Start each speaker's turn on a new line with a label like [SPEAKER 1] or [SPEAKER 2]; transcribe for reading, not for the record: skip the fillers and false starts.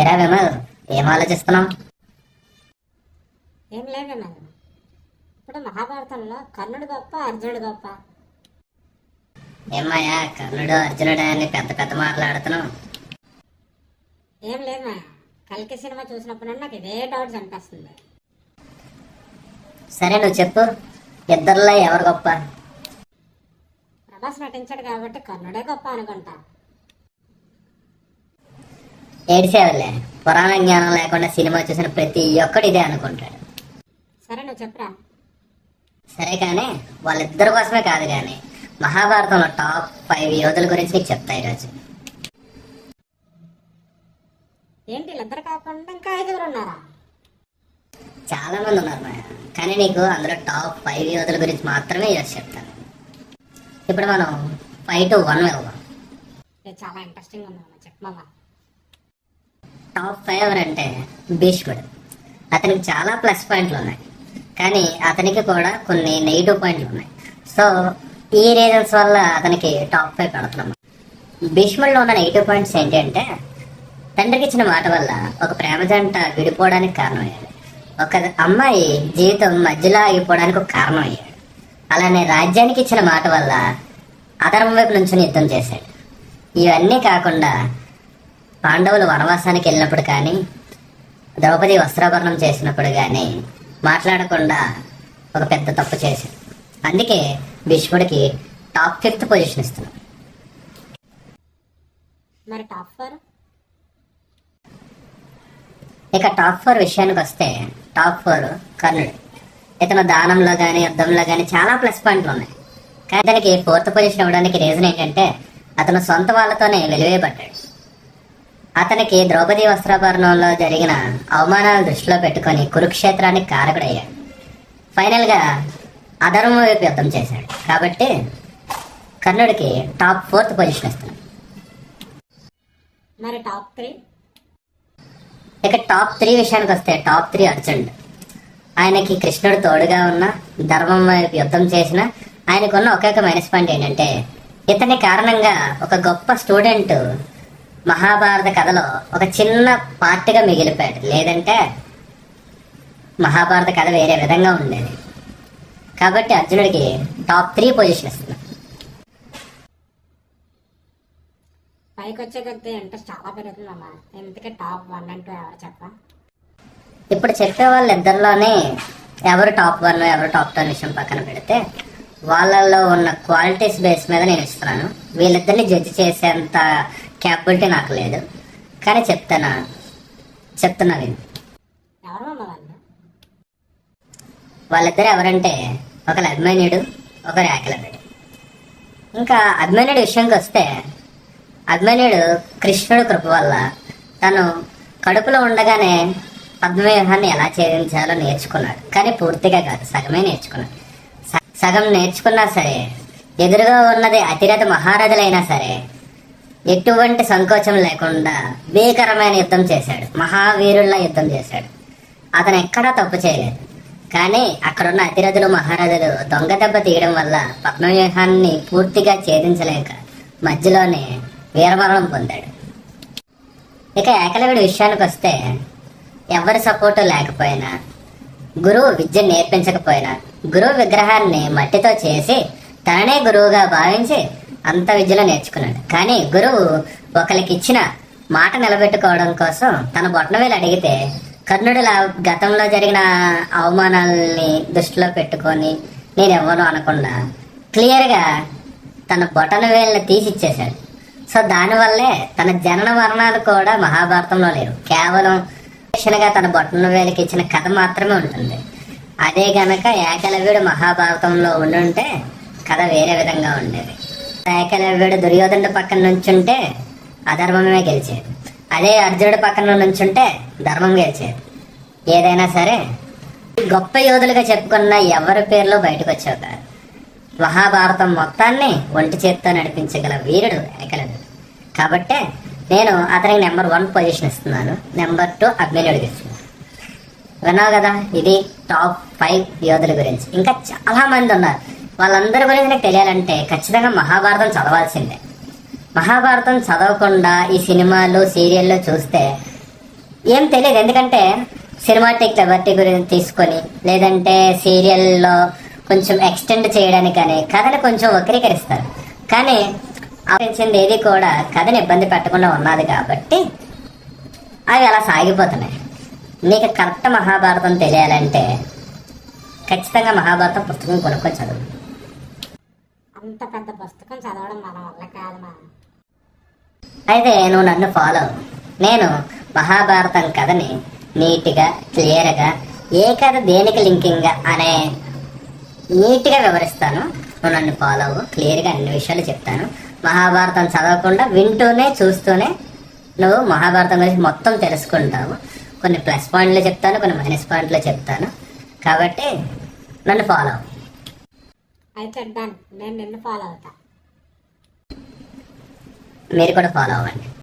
[SPEAKER 1] ఏరా విమల్, ఏం ఆలోచిస్తున్నావు?
[SPEAKER 2] ఏం లేదు విమల్. ఇప్పుడు మహాభారతంలో కర్ణుడు గొప్ప, అర్జునుడు గొప్ప?
[SPEAKER 1] ఏమయ్యా కర్ణుడు అర్జునుడు అని పెద్ద పెద్ద మాట్లాడుతున్నావు?
[SPEAKER 2] ఏం లేదు మా, కల్కి సినిమా చూసినప్పుడు నాకు ఇదే డౌట్స్ అనిపిస్తుంది.
[SPEAKER 1] సరే నువ్వు చెప్పు, ఇద్దరిలో ఎవరు గొప్ప?
[SPEAKER 2] ప్రభాస్ నటించాడు కాబట్టి కర్ణుడే గొప్ప అనుకుంటా.
[SPEAKER 1] ఏడిసేవలే, పురాణ జ్ఞానం లేకుండా సినిమా చూసిన ప్రతి ఒక్కడు ఇదే అనుకుంటాడు.
[SPEAKER 2] సరే నువ్వు చెప్పురా.
[SPEAKER 1] సరే కానీ వాళ్ళిద్దరి కోసమే కాదు కానీ మహాభారతంలో టాప్ 5 యోధుల గురించి నీకు చెప్తా ఈరోజు.
[SPEAKER 2] ఏంటి వీళ్ళిద్దరు కాకుండా ఇంకా 5 ఉన్నారా?
[SPEAKER 1] చాలా మంది ఉన్నారు మాయ, కానీ నీకు అందులో టాప్ 5 యోధుల గురించి మాత్రమే ఈరోజు చెప్తాను. ఇప్పుడు మనం 5 to 1 వెళ్దాం.
[SPEAKER 2] ఇది చాలా ఇంట్రెస్టింగ్ ఉంది, చెప్పమా.
[SPEAKER 1] టాప్ 5 అంటే భీష్ముడు. అతనికి చాలా ప్లస్ పాయింట్లు ఉన్నాయి, కానీ అతనికి కూడా కొన్ని నెగిటివ్ పాయింట్లు ఉన్నాయి. సో ఈ రీజన్స్ వల్ల అతనికి టాప్ 5 పెడుతున్నాం. భీష్ముడిలో ఉన్న నెగిటివ్ పాయింట్స్ ఏంటి అంటే, తండ్రికి ఇచ్చిన మాట వల్ల ఒక ప్రేమ జంట విడిపోవడానికి కారణమయ్యాడు. ఒక అమ్మాయి జీవితం మధ్యలో ఆగిపోవడానికి ఒక కారణం అయ్యాడు. అలానే రాజ్యానికి ఇచ్చిన మాట వల్ల అధర్మం వైపు నుంచి యుద్ధం చేశాడు. ఇవన్నీ కాకుండా పాండవులు వనవాసానికి వెళ్ళినప్పుడు కానీ, ద్రౌపది వస్త్రాభరణం చేసినప్పుడు కానీ మాట్లాడకుండా ఒక పెద్ద తప్పు చేశాడు. అందుకే భీష్ముడికి టాప్ 5th పొజిషన్ ఇస్తున్నాం.
[SPEAKER 2] మరి టాప్ 4?
[SPEAKER 1] ఇక టాప్ 4 విషయానికి వస్తే టాప్ 4 కర్ణుడు. ఇతను దానంలో కానీ యుద్ధంలో కానీ చాలా ప్లస్ పాయింట్లు ఉన్నాయి, కానీ అతనికి 4th పొజిషన్ ఇవ్వడానికి రీజన్ ఏంటంటే అతను సొంత వాళ్ళతోనే వెలివేయబడ్డాడు. అతనికి ద్రౌపది వస్త్రాభరణంలో జరిగిన అవమానాలను దృష్టిలో పెట్టుకొని కురుక్షేత్రానికి కారకుడయ్యాడు. ఫైనల్గా అధర్మం వైపు యుద్ధం చేశాడు. కాబట్టి కర్ణుడికి టాప్ 4th పొజిషన్ ఇస్తున్నాడు.
[SPEAKER 2] మరి టాప్ 3?
[SPEAKER 1] ఇక టాప్ 3 విషయానికి వస్తే టాప్ 3 అర్జునుడు. ఆయనకి కృష్ణుడు తోడుగా ఉన్న, ధర్మం వైపు యుద్ధం చేసిన, ఆయనకున్న ఒకే మైనస్ పాయింట్ ఏంటంటే ఇతని కారణంగా ఒక గొప్ప స్టూడెంట్ మహాభారత కథలో ఒక చిన్న పార్ట్గా మిగిలిపోయాడు. లేదంటే మహాభారత కథ వేరే విధంగా ఉండేది. కాబట్టి అర్జునుడికి టాప్ 3 పొజిషన్ ఇస్తున్నాడు.
[SPEAKER 2] పైకి వచ్చే కొద్ది ఇంట్రెస్ట్ చాలా పెరుగుతుందమ్మా. ఎందుకే టాప్ 1 and 2 ఎవరు చెప్పా?
[SPEAKER 1] ఇప్పుడు చెప్పే వాళ్ళిద్దరిలోనే ఎవరు టాప్ 1 ఎవరు టాప్ 2 విషయం పక్కన పెడితే వాళ్ళల్లో ఉన్న క్వాలిటీస్ బేస్ మీద నేను ఇస్తున్నాను. వీళ్ళిద్దరిని జడ్జి చేసేంత క్యాపబిలిటీ నాకు లేదు, కానీ చెప్తున్నా విను.
[SPEAKER 2] ఎవరు అమ్మ వాళ్ళు?
[SPEAKER 1] వాళ్ళిద్దరు ఎవరంటే ఒకరు అభిమన్యుడు, ఒకరు ఏకలవ్యుడు. ఇంకా అభిమన్యుడి విషయానికి వస్తే అభిమన్యుడు కృష్ణుడు కృప వల్ల తను కడుపులో ఉండగానే పద్మవ్యూహాన్ని ఎలా ఛేదించాలో నేర్చుకున్నాడు. కానీ పూర్తిగా కాదు, సగమే నేర్చుకున్నాడు. సగం నేర్చుకున్నా సరే ఎదురుగా ఉన్నది అతిరథ మహారాజులైనా సరే ఎటువంటి సంకోచం లేకుండా భీకరమైన యుద్ధం చేశాడు. మహావీరుల్లా యుద్ధం చేశాడు. అతను ఎక్కడా తప్పు చేయలేదు. కానీ అక్కడున్న అతిరథులు మహారాజులు దొంగ దెబ్బ తీయడం వల్ల పద్మవ్యూహాన్ని పూర్తిగా ఛేదించలేక మధ్యలోనే వీరమరణం పొందాడు. ఇక ఏకలవ్యుడి విషయానికి వస్తే ఎవరి సపోర్టు లేకపోయినా, గురువు విద్య నేర్పించకపోయినా, గురువు విగ్రహాన్ని మట్టితో చేసి తననే గురువుగా భావించి అంత విద్యలో నేర్చుకున్నాడు. కానీ గురువు ఒకరికి ఇచ్చిన మాట నిలబెట్టుకోవడం కోసం తన బొట్టనవేలు అడిగితే కర్ణుడు గతంలో జరిగిన అవమానాలని దృష్టిలో పెట్టుకొని నేను ఎవరు అనకుండా క్లియర్గా తన బొటనవేలుని తీసిచ్చేశాడు. సో దానివల్లే తన జనన మరణాలు కూడా మహాభారతంలో లేవు. కేవలం తన బొటనవేలుకి ఇచ్చిన కథ మాత్రమే ఉంటుంది. అదే గనక ఏకలవ్యుడు మహాభారతంలో ఉండుంటే కథ వేరే విధంగా ఉండేది. ఏకలవ్యుడు దుర్యోధనుడి పక్కన నుంచుంటే అధర్మమే గెలిచేది. అదే అర్జునుడి పక్కన నుంచుంటే ధర్మం గెలిచేది. ఏదైనా సరే గొప్ప యోధులుగా చెప్పుకున్న ఎవరి పేర్లు బయటకు వచ్చావు కాదు. మహాభారతం మొత్తాన్ని ఒంటి చేత్తో నడిపించగల వీరుడు ఏకలవ్యుడు. కాబట్టే నేను అతనికి నెంబర్ 1 పొజిషన్ ఇస్తున్నాను. నెంబర్ 2 అభిమన్యుడికి ఇస్తున్నాను. విన్నావు కదా, ఇది టాప్ 5 యోధుల గురించి. ఇంకా చాలా మంది ఉన్నారు. వాళ్ళందరి గురించి నాకు తెలియాలంటే ఖచ్చితంగా మహాభారతం చదవాల్సిందే. మహాభారతం చదవకుండా ఈ సినిమాలు సీరియల్లో చూస్తే ఏం తెలియదు, ఎందుకంటే సినిమాటిక్ లిబర్టీ గురించి తీసుకొని లేదంటే సీరియల్లో కొంచెం ఎక్స్టెండ్ చేయడానికి కానీ కథని కొంచెం వక్రీకరిస్తారు. కానీ ఆలోచించింది ఏది కూడా కథని ఇబ్బంది పెట్టకుండా ఉన్నది కాబట్టి అవి అలా సాగిపోతున్నాయి. నీకు కరెక్ట్ మహాభారతం తెలియాలంటే ఖచ్చితంగా మహాభారతం పుస్తకం కొనుక్కొని చదువు.
[SPEAKER 2] అంత పెద్ద పుస్తకం చదవడం మన వల్ల కాదు మా.
[SPEAKER 1] అయితే నువ్వు నన్ను ఫాలో అవ్వు. నేను మహాభారతం కథని నీట్గా క్లియర్గా ఏ కథ దేనికి లింకింగ్ అనే నీట్గా వివరిస్తాను. నువ్వు నన్ను ఫాలో అవ్వు, క్లియర్గా అన్ని విషయాలు చెప్తాను. మహాభారతం చదవకుండా వింటూనే చూస్తూనే నువ్వు మహాభారతం గురించి మొత్తం తెలుసుకుంటావు. కొన్ని ప్లస్ పాయింట్లు చెప్తాను, కొన్ని మైనస్ పాయింట్లు చెప్తాను. కాబట్టి నన్ను ఫాలో అవ్వు.
[SPEAKER 2] అయితే డన్, నేను నిన్ను ఫాలో అవుతా.
[SPEAKER 1] మీరు కూడా ఫాలో అవ్వండి.